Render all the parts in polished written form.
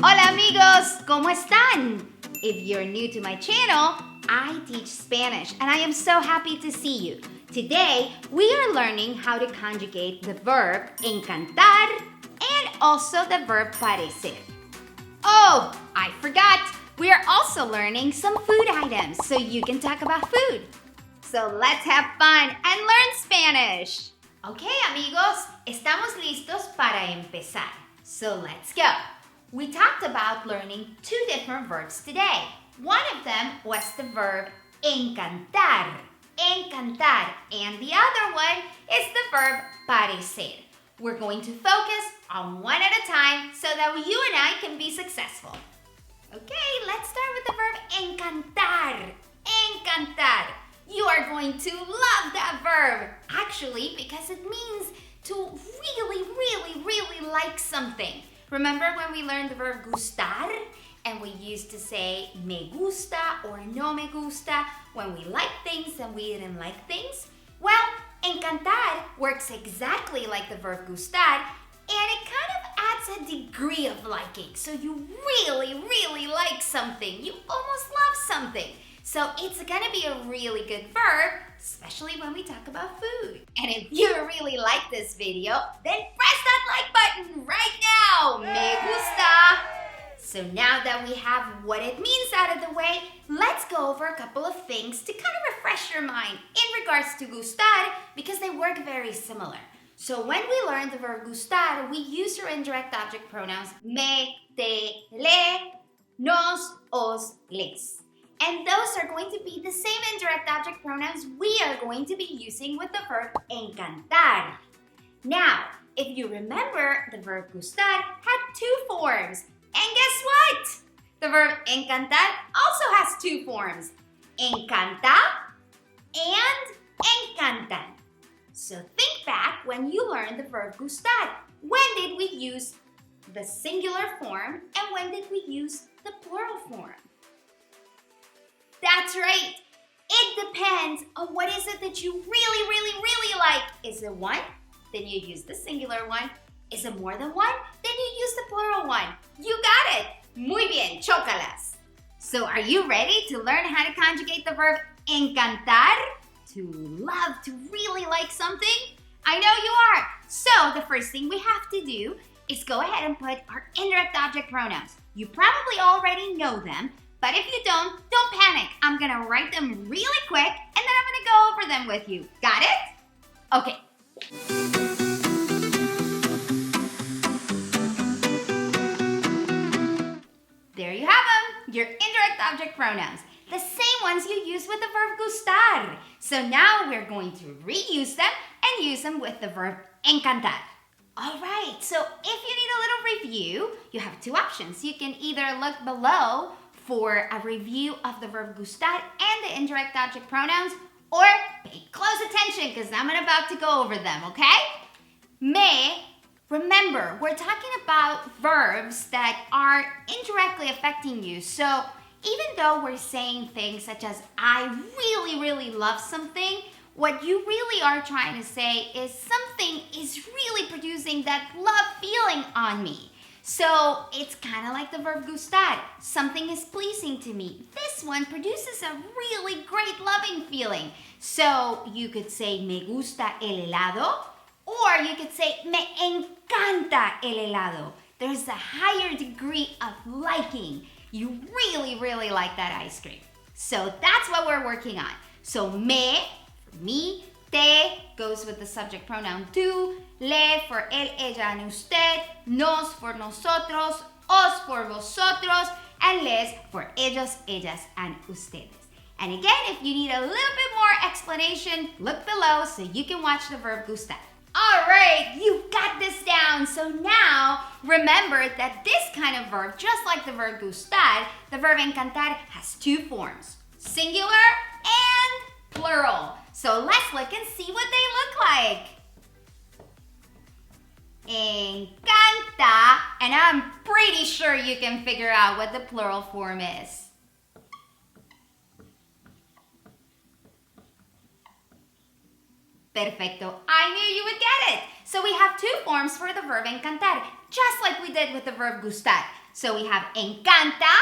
Hola amigos, ¿cómo están? If you're new to my channel, I teach Spanish and I am so happy to see you. Today, we are learning how to conjugate the verb encantar and also the verb parecer. Oh, I forgot! We are also learning some food items so you can talk about food. So let's have fun and learn Spanish. Okay, amigos, estamos listos para empezar. So let's go. We talked about learning two different verbs today. One of them was the verb encantar, encantar, and the other one is the verb parecer. We're going to focus on one at a time so that you and I can be successful. Okay, let's start with the verb encantar, encantar. You are going to love that verb, actually, because it means to really like something. Remember when we learned the verb gustar and we used to say me gusta or no me gusta when we like things and we didn't like things? Well, encantar works exactly like the verb gustar and it kind of adds a degree of liking. So you really like something. You almost love something. So it's gonna be a really good verb, especially when we talk about food. And if you really like this video, then press that like button right now. Me gusta. So now that we have what it means out of the way, let's go over a couple of things to kind of refresh your mind in regards to gustar because they work very similar. So when we learn the verb gustar, we use our indirect object pronouns me, te, le, nos, os, les. And those are going to be the same indirect object pronouns we are going to be using with the verb encantar. Now, if you remember, the verb gustar had two forms. And guess what? The verb encantar also has two forms. Encanta and encantan. So think back when you learned the verb gustar. When did we use the singular form and when did we use the plural form? That's right. It depends on what is it that you really like. Is it one? Then you use the singular one. Is it more than one? Then you use the plural one. You got it. Muy bien, chócalas. So are you ready to learn how to conjugate the verb encantar? To love, to really like something? I know you are. So the first thing we have to do is go ahead and put our indirect object pronouns. You probably already know them, but if you don't panic. I'm gonna write them really quick and then I'm gonna go over them with you. Got it? Okay. There you have them, your indirect object pronouns. The same ones you use with the verb gustar. So now we're going to reuse them and use them with the verb encantar. All right, so if you need a little review, you have two options. You can either look below for a review of the verb gustar and the indirect object pronouns, or pay close attention because I'm about to go over them, okay? Me, remember, we're talking about verbs that are indirectly affecting you. So even though we're saying things such as, I really love something, what you really are trying to say is something is really producing that love feeling on me. So it's kind of like the verb gustar. Something is pleasing to me. This one produces a really great loving feeling. So you could say me gusta el helado, or you could say me encanta el helado. There's a higher degree of liking. You really like that ice cream. So that's what we're working on. So me, for me, te goes with the subject pronoun tú, le for él, ella, and usted, nos for nosotros, os for vosotros, and les for ellos, ellas, and ustedes. And again, if you need a little bit more explanation, look below so you can watch the verb gustar. All right, you got this down. So now remember that this kind of verb, just like the verb gustar, the verb encantar has two forms, singular and plural. So let's look and see what they look like. Encanta, and I'm pretty sure you can figure out what the plural form is. Perfecto. I knew you would get it. So we have two forms for the verb encantar, just like we did with the verb gustar. So we have encanta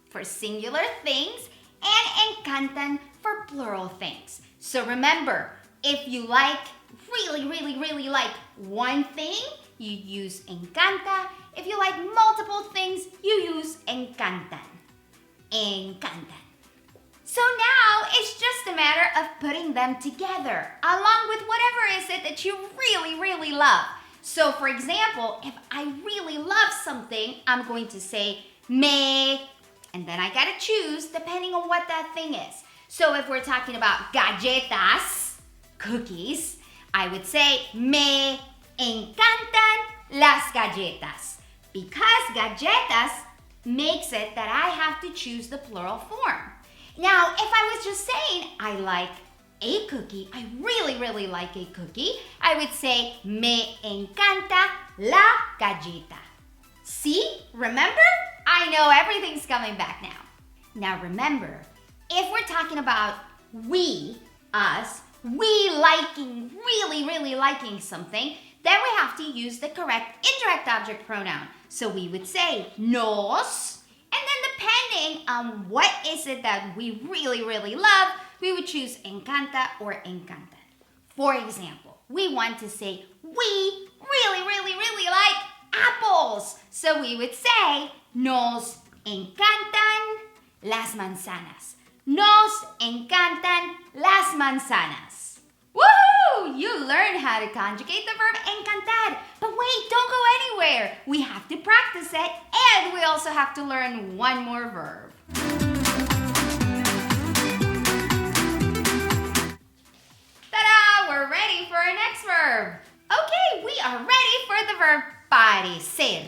for singular things and encantan for plural things. So remember, if you really like one thing, you use encanta. If you like multiple things, you use encantan. Encantan. So now it's just a matter of putting them together along with whatever is it that you really love. So for example, if I really love something, I'm going to say me, and then I gotta choose depending on what that thing is. So if we're talking about galletas, cookies, I would say me encantan las galletas, because galletas makes it that I have to choose the plural form. Now, if I was just saying I like a cookie, I really like a cookie, I would say me encanta la galleta. See? Remember? I know everything's coming back now. Now remember, if we're talking about we, us, we liking, really liking something, then we have to use the correct indirect object pronoun. So we would say nos, and then depending on what is it that we really love, we would choose encanta or encantan. For example, we want to say we really like apples. So we would say nos encantan las manzanas. Nos encantan las manzanas. Woohoo! You learned how to conjugate the verb encantar. But wait, don't go anywhere. We have to practice it, and we also have to learn one more verb. Ta-da! We're ready for our next verb. Okay, we are ready for the verb parecer.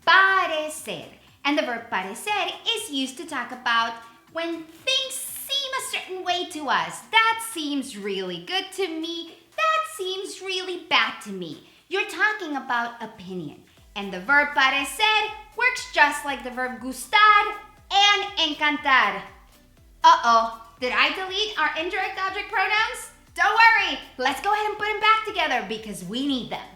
Parecer. And the verb parecer is used to talk about when things seem a certain way to us. That seems really good to me. That seems really bad to me. You're talking about opinion. And the verb parecer works just like the verb gustar and encantar. Uh-oh, did I delete our indirect object pronouns? Don't worry, let's go ahead and put them back together because we need them.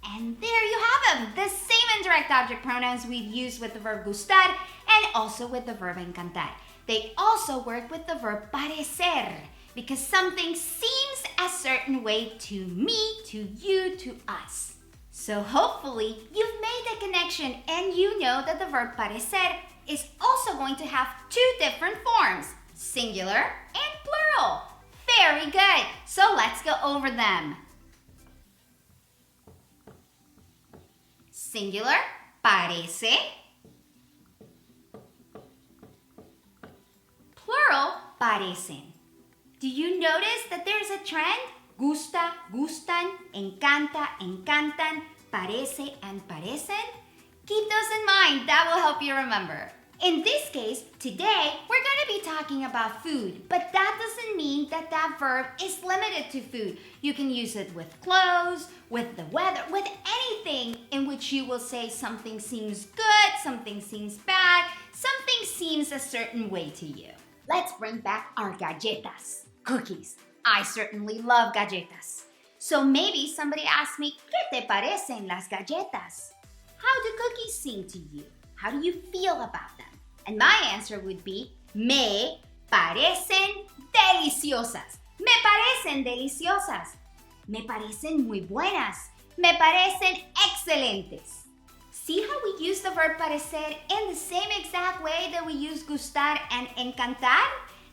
And there you have them, the same indirect object pronouns we've used with the verb gustar and also with the verb encantar. They also work with the verb parecer because something seems a certain way to me, to you, to us. So hopefully you've made the connection and you know that the verb parecer is also going to have two different forms, singular and plural. Very good. So let's go over them. Singular, parece. Plural, parecen. Do you notice that there's a trend? Gusta, gustan, encanta, encantan, parece, and parecen? Keep those in mind. That will help you remember. In this case, today, we're going to be talking about food, but that doesn't mean that that verb is limited to food. You can use it with clothes, with the weather, with anything in which you will say something seems good, something seems bad, something seems a certain way to you. Let's bring back our galletas, cookies. I certainly love galletas. So maybe somebody asked me, ¿Qué te parecen las galletas? How do cookies seem to you? How do you feel about them? And my answer would be, me parecen deliciosas. Me parecen deliciosas. Me parecen muy buenas. Me parecen excelentes. See how we use the verb parecer in the same exact way that we use gustar and encantar?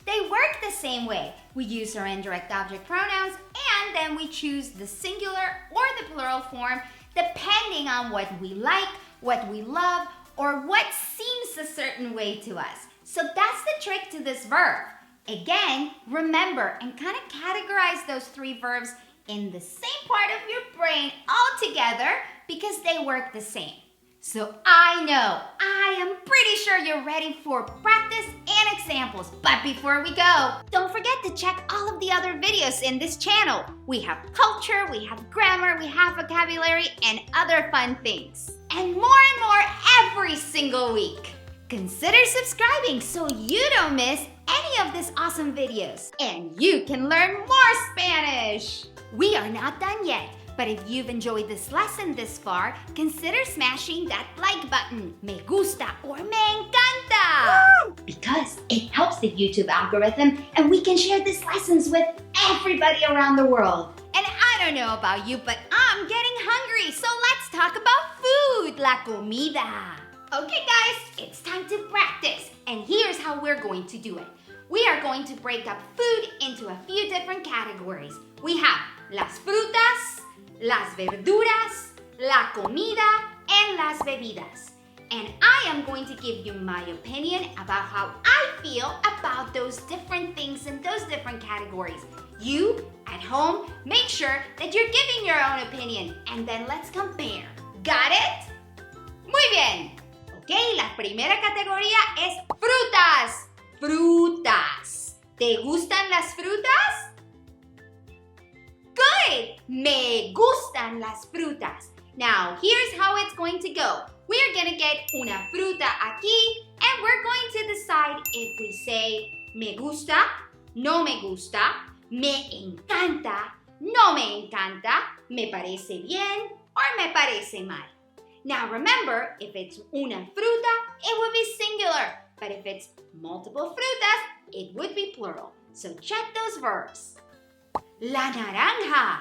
They work the same way. We use our indirect object pronouns and then we choose the singular or the plural form depending on what we like, what we love, or what seems a certain way to us. So that's the trick to this verb. Again, remember and kind of categorize those three verbs in the same part of your brain all together because they work the same. So I know, I am pretty sure you're ready for practice and examples. But before we go, don't forget to check all of the other videos in this channel. We have culture, we have grammar, we have vocabulary, and other fun things. And more every single week. Consider subscribing so you don't miss any of these awesome videos, and you can learn more Spanish. We are not done yet, but if you've enjoyed this lesson this far, consider smashing that like button, me gusta or me encanta, because it helps the YouTube algorithm and we can share these lessons with everybody around the world. And I don't know about you, but I'm getting hungry, so let's talk about food, la comida. Okay guys, it's time to practice, and here's how we're going to do it. We are going to break up food into a few different categories. We have las frutas, las verduras, la comida, and las bebidas. And I am going to give you my opinion about how I feel about those different things in those different categories. You, at home, make sure that you're giving your own opinion, and then let's compare. Got it? Muy bien. Ok, la primera categoría es frutas. Frutas. ¿Te gustan las frutas? Good. Me gustan las frutas. Now, here's how it's going to go. We're going to get una fruta aquí, and we're going to decide if we say me gusta, no me gusta, me encanta, no me encanta, me parece bien, or me parece mal. Now remember, if it's una fruta, it would be singular. But if it's multiple frutas, it would be plural. So check those verbs. La naranja.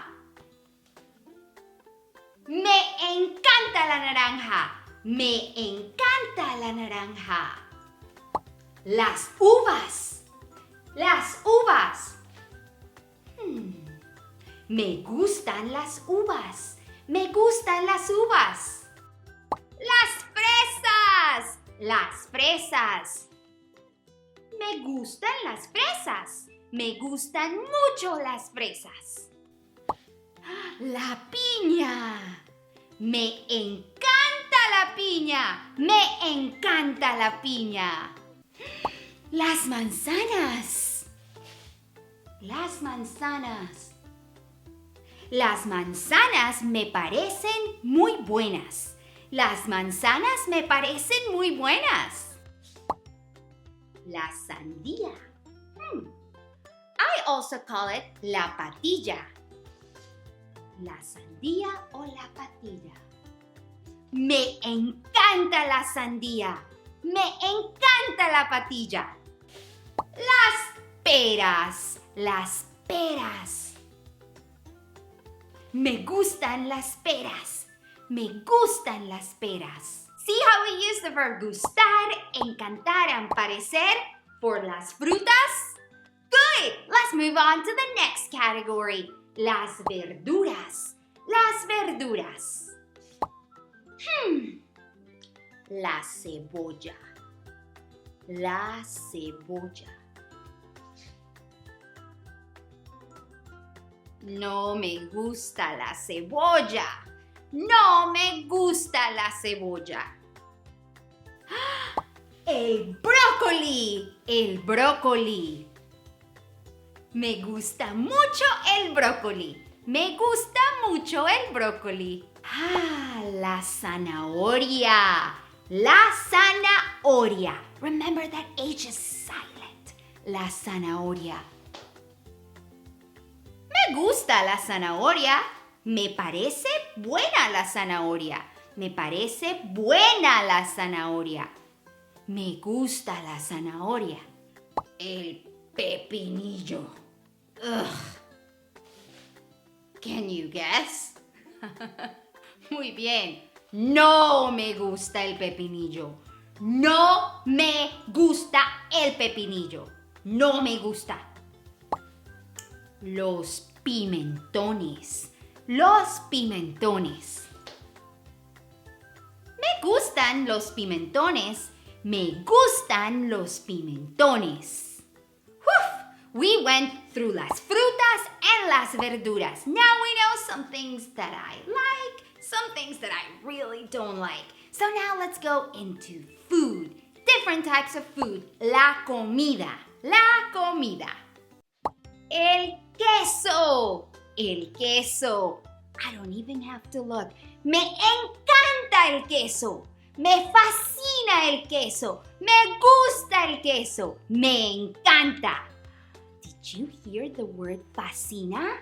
Me encanta la naranja. Me encanta la naranja. Las uvas. Las uvas. Me gustan las uvas. Me gustan las uvas. Las fresas. Las fresas. Me gustan las fresas. Me gustan mucho las fresas. La piña. Me encanta la piña. Me encanta la piña. Las manzanas. Las manzanas. Las manzanas me parecen muy buenas. Las manzanas me parecen muy buenas. La sandía. I also call it la patilla. La sandía o la patilla. Me encanta la sandía. Me encanta la patilla. Las peras. Las peras. Me gustan las peras. Me gustan las peras. See how we use the verb gustar, encantar, and parecer for las frutas? Good! Let's move on to the next category. Las verduras. Las verduras. La cebolla. La cebolla. No me gusta la cebolla. No me gusta la cebolla. El brócoli. El brócoli. Me gusta mucho el brócoli. Me gusta mucho el brócoli. La zanahoria. La zanahoria. Remember that H is silent. La zanahoria. Me gusta la zanahoria. Me parece buena la zanahoria. Me parece buena la zanahoria. Me gusta la zanahoria. El pepinillo. Ugh. Can you guess? Muy bien. No me gusta el pepinillo. No me gusta el pepinillo. No me gusta. Los pimentones. Los pimentones. Me gustan los pimentones. Me gustan los pimentones. We went through las frutas and las verduras. Now we know some things that I like, some things that I really don't like. So now let's go into food. Different types of food. La comida. La comida. El queso. El queso. I don't even have to look. Me encanta el queso. Me fascina el queso. Me gusta el queso. Me encanta. Did you hear the word fascina?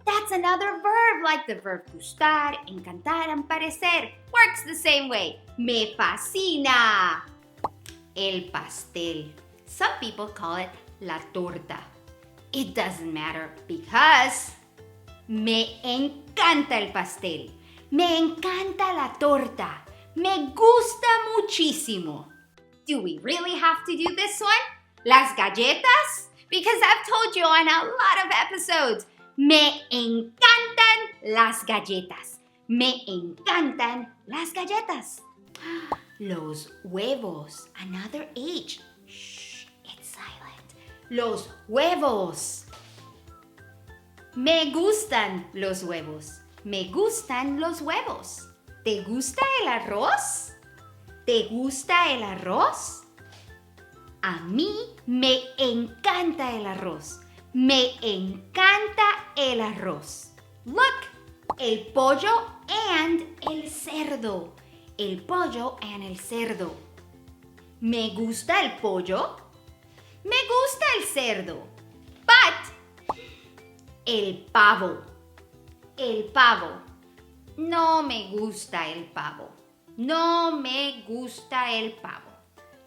That's another verb like the verb gustar, encantar and parecer. Works the same way. Me fascina. El pastel. Some people call it la torta. It doesn't matter because me encanta el pastel. Me encanta la torta. Me gusta muchísimo. Do we really have to do this one? Las galletas? Because I've told you on a lot of episodes. Me encantan las galletas. Me encantan las galletas. Los huevos. Another H. Shh, it's silent. Los huevos. Me gustan los huevos. Me gustan los huevos. ¿Te gusta el arroz? ¿Te gusta el arroz? A mí me encanta el arroz. Me encanta el arroz. Look, el pollo and el cerdo. El pollo and el cerdo. ¿Me gusta el pollo? Me gusta el cerdo. But el pavo. El pavo. No me gusta el pavo. No me gusta el pavo.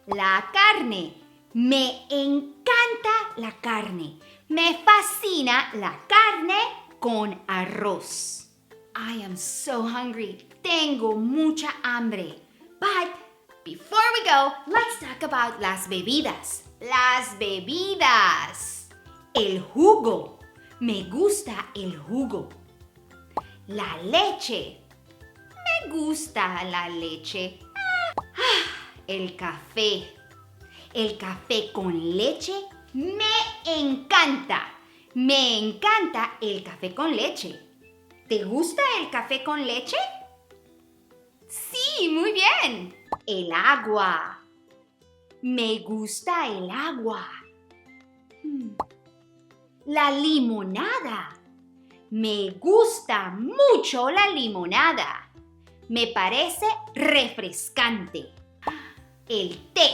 La carne. Me encanta la carne. Me fascina la carne con arroz. I am so hungry. Tengo mucha hambre. But before we go, let's talk about las bebidas. Las bebidas. El jugo. Me gusta el jugo. La leche. Me gusta la leche. El café. El café con leche me encanta. Me encanta el café con leche. ¿Te gusta el café con leche? Sí, muy bien. El agua. Me gusta el agua. La limonada. Me gusta mucho la limonada. Me parece refrescante. El té.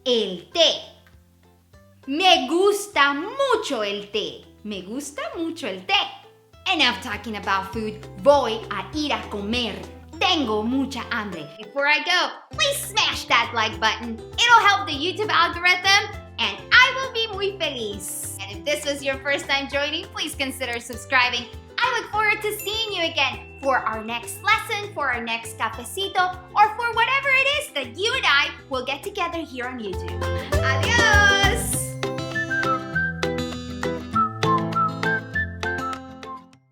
El té. Me gusta mucho el té. Me gusta mucho el té. Enough talking about food. Voy a ir a comer. Tengo mucha hambre. Before I go, please smash that like button. It'll help the YouTube algorithm and I will be muy feliz. And if this was your first time joining, please consider subscribing. I look forward to seeing you again for our next lesson, for our next cafecito, or for whatever it is that you and I will get together here on YouTube.